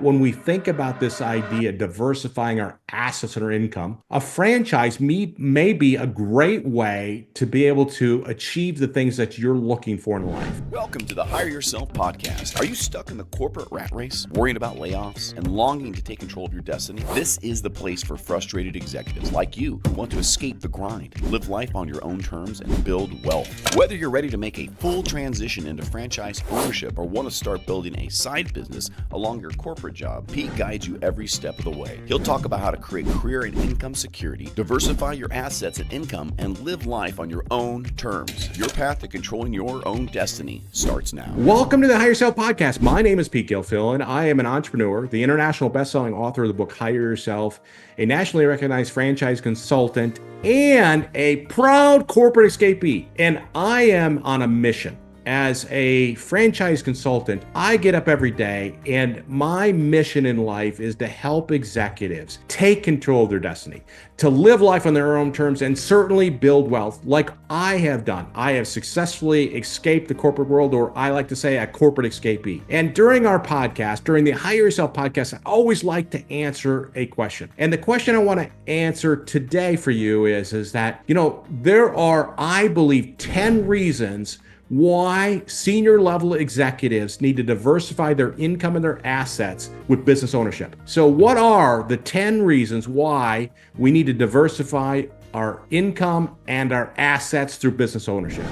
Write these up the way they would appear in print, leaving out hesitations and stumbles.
When we think about this idea, diversifying our assets and our income, a franchise may be a great way to be able to achieve the things that you're looking for in life. Welcome to the Hire Yourself podcast. Are you stuck in the corporate rat race, worrying about layoffs, and longing to take control of your destiny? This is the place for frustrated executives like you who want to escape the grind, live life on your own terms, and build wealth. Whether you're ready to make a full transition into franchise ownership or want to start building a side business along your corporate job, Pete guides you every step of the way. He'll talk about how to create career and income security, diversify your assets and income, and live life on your own terms. Your path to controlling your own destiny starts now. Welcome to the Hire Yourself podcast. My name is Pete Gilfillan. I am an entrepreneur, the international best-selling author of the book Hire Yourself, a nationally recognized franchise consultant, and a proud corporate escapee. And I am on a mission. As a franchise consultant, I get up every day and my mission in life is to help executives take control of their destiny, to live life on their own terms, and certainly build wealth like I have done. I have successfully escaped the corporate world, or I like to say a corporate escapee. And during our podcast, during the Hire Yourself podcast, I always like to answer a question. And the question I want to answer today for you is that, there are, I believe, 10 reasons why senior level executives need to diversify their income and their assets with business ownership. So what are the 10 reasons why we need to diversify our income and our assets through business ownership?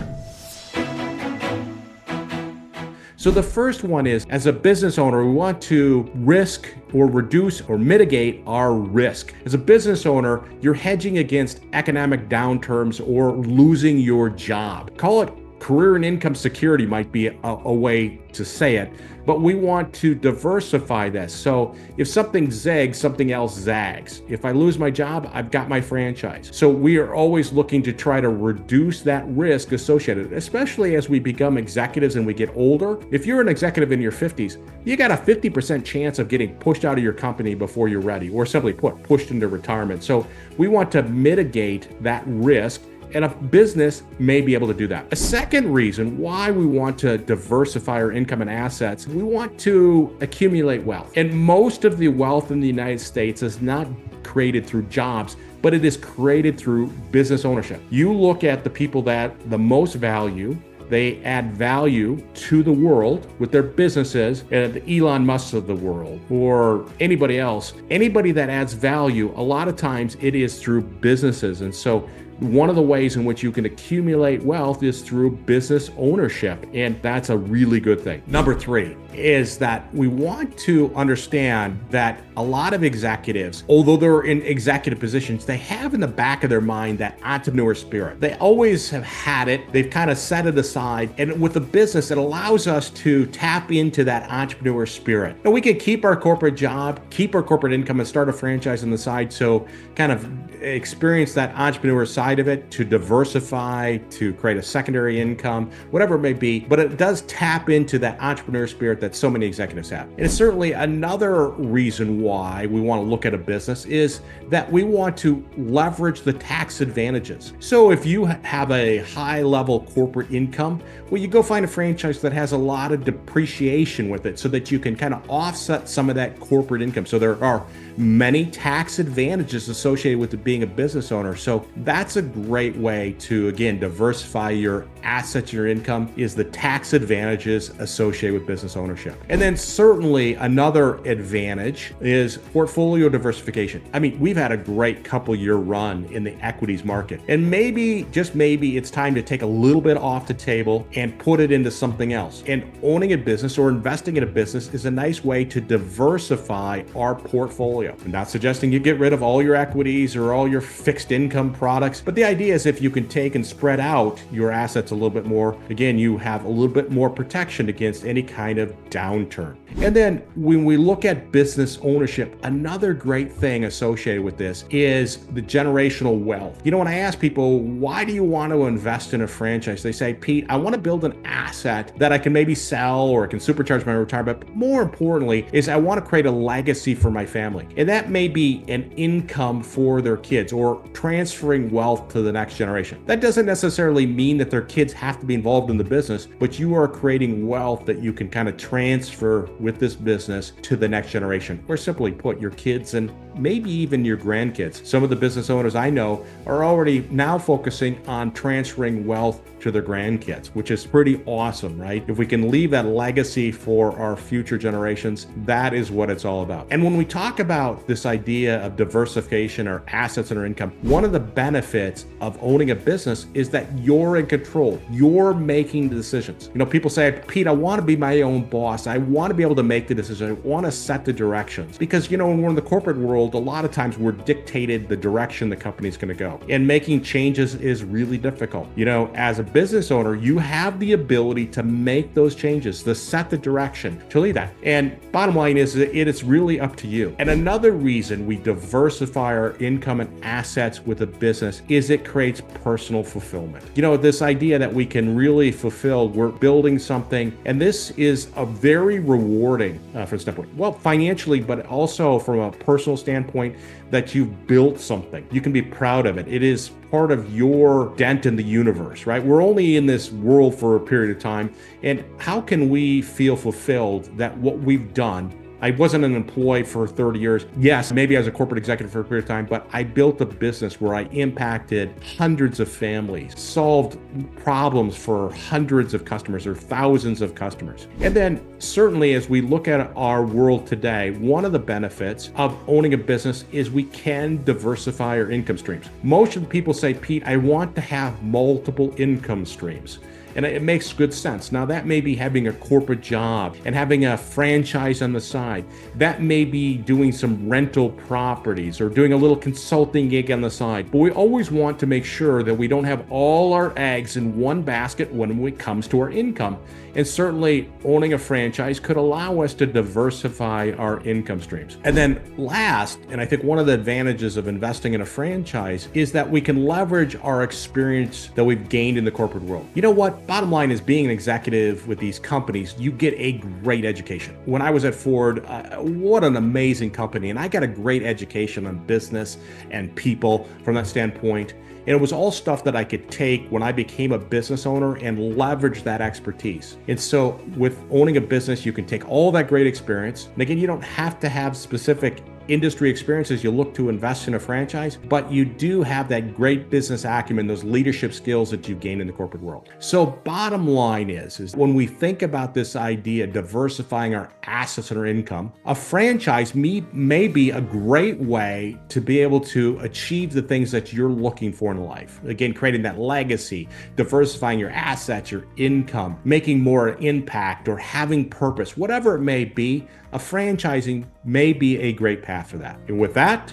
So the first one is, as a business owner, we want to risk or reduce or mitigate our risk. As a business owner, you're hedging against economic downturns or losing your job. Call it career and income security might be a way to say it, but we want to diversify this. So if something zags, something else zags. If I lose my job, I've got my franchise. So we are always looking to try to reduce that risk associated, especially as we become executives and we get older. If you're an executive in your 50s, you got a 50% chance of getting pushed out of your company before you're ready, or simply put, pushed into retirement. So we want to mitigate that risk, and a business may be able to do that. A second reason why we want to diversify our income and assets, we want to accumulate wealth. And most of the wealth in the United States is not created through jobs, but it is created through business ownership. You look at the people that the most value, they add value to the world with their businesses, the Elon Musk of the world, or anybody else. Anybody that adds value, a lot of times it is through businesses. And so one of the ways in which you can accumulate wealth is through business ownership, and that's a really good thing. Number 3 is that we want to understand that a lot of executives, although they're in executive positions, they have in the back of their mind that entrepreneur spirit. They always have had it. They've kind of set it aside. And with a business, it allows us to tap into that entrepreneur spirit. And we can keep our corporate job, keep our corporate income, and start a franchise on the side. So kind of experience that entrepreneur side of it, to diversify, to create a secondary income, whatever it may be. But it does tap into that entrepreneur spirit that so many executives have. And it's certainly another reason why we want to look at a business is that we want to leverage the tax advantages. So if you have a high level corporate income, well, you go find a franchise that has a lot of depreciation with it so that you can kind of offset some of that corporate income. So there are many tax advantages associated with being a business owner. So that's a great way to, again, diversify your assets, your income, is the tax advantages associated with business ownership. And then certainly another advantage is portfolio diversification. I mean, we've had a great couple-year run in the equities market, and maybe, just maybe, it's time to take a little bit off the table and put it into something else. And owning a business or investing in a business is a nice way to diversify our portfolio. I'm not suggesting you get rid of all your equities or all your fixed income products, but the idea is if you can take and spread out your assets a little bit more, again, you have a little bit more protection against any kind of downturn. And then when we look at business ownership, another great thing associated with this is the generational wealth. When I ask people, why do you want to invest in a franchise? They say, Pete, I want to build an asset that I can maybe sell or I can supercharge my retirement. But more importantly is I want to create a legacy for my family. And that may be an income for their kids or transferring wealth to the next generation. That doesn't necessarily mean that their kids kids have to be involved in the business, but you are creating wealth that you can kind of transfer with this business to the next generation, or simply put, your kids and maybe even your grandkids. Some of the business owners I know are already now focusing on transferring wealth to their grandkids, which is pretty awesome, right? If we can leave that legacy for our future generations, that is what it's all about. And when we talk about this idea of diversification or assets and our income, one of the benefits of owning a business is that you're in control. You're making the decisions. People say, Pete, I want to be my own boss. I want to be able to make the decisions. I want to set the directions. Because, when we're in the corporate world, a lot of times we're dictated the direction the company's going to go. And making changes is really difficult. As a business owner, you have the ability to make those changes, to set the direction, to lead that. And bottom line is, it's really up to you. And another reason we diversify our income and assets with a business is it creates personal fulfillment. This idea that we can really fulfill, we're building something, and this is a very rewarding from a standpoint. Well, financially, but also from a personal standpoint, that you've built something. You can be proud of it. It is part of your dent in the universe, right? We're only in this world for a period of time. And how can we feel fulfilled that what we've done? I wasn't an employee for 30 years. Yes, maybe I was a corporate executive for a period of time, but I built a business where I impacted hundreds of families, solved problems for hundreds of customers or thousands of customers. And then certainly as we look at our world today, one of the benefits of owning a business is we can diversify our income streams. Most of the people say, Pete, I want to have multiple income streams. And it makes good sense. Now, that may be having a corporate job and having a franchise on the side. That may be doing some rental properties or doing a little consulting gig on the side. But we always want to make sure that we don't have all our eggs in one basket when it comes to our income. And certainly owning a franchise could allow us to diversify our income streams. And then last, and I think one of the advantages of investing in a franchise is that we can leverage our experience that we've gained in the corporate world. You know what? Bottom line is, being an executive with these companies, you get a great education. When I was at Ford, what an amazing company. And I got a great education on business and people from that standpoint. And it was all stuff that I could take when I became a business owner and leverage that expertise. And so with owning a business, you can take all that great experience. And again, you don't have to have specific industry experiences you look to invest in a franchise, but you do have that great business acumen, those leadership skills that you gain in the corporate world. So bottom line is when we think about this idea of diversifying our assets and our income, a franchise may be a great way to be able to achieve the things that you're looking for in life. Again, creating that legacy, diversifying your assets, your income, making more impact, or having purpose, whatever it may be. A franchising may be a great path for that. And with that,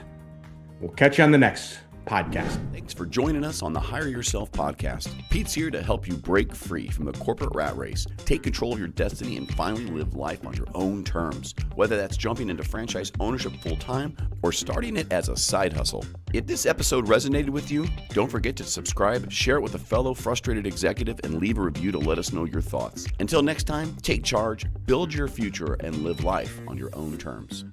we'll catch you on the next podcast. Thanks for joining us on the Hire Yourself podcast. Pete's here to help you break free from the corporate rat race, take control of your destiny, and finally live life on your own terms, whether that's jumping into franchise ownership full-time or starting it as a side hustle. If this episode resonated with you, don't forget to subscribe, share it with a fellow frustrated executive, and leave a review to let us know your thoughts. Until next time, take charge, build your future, and live life on your own terms.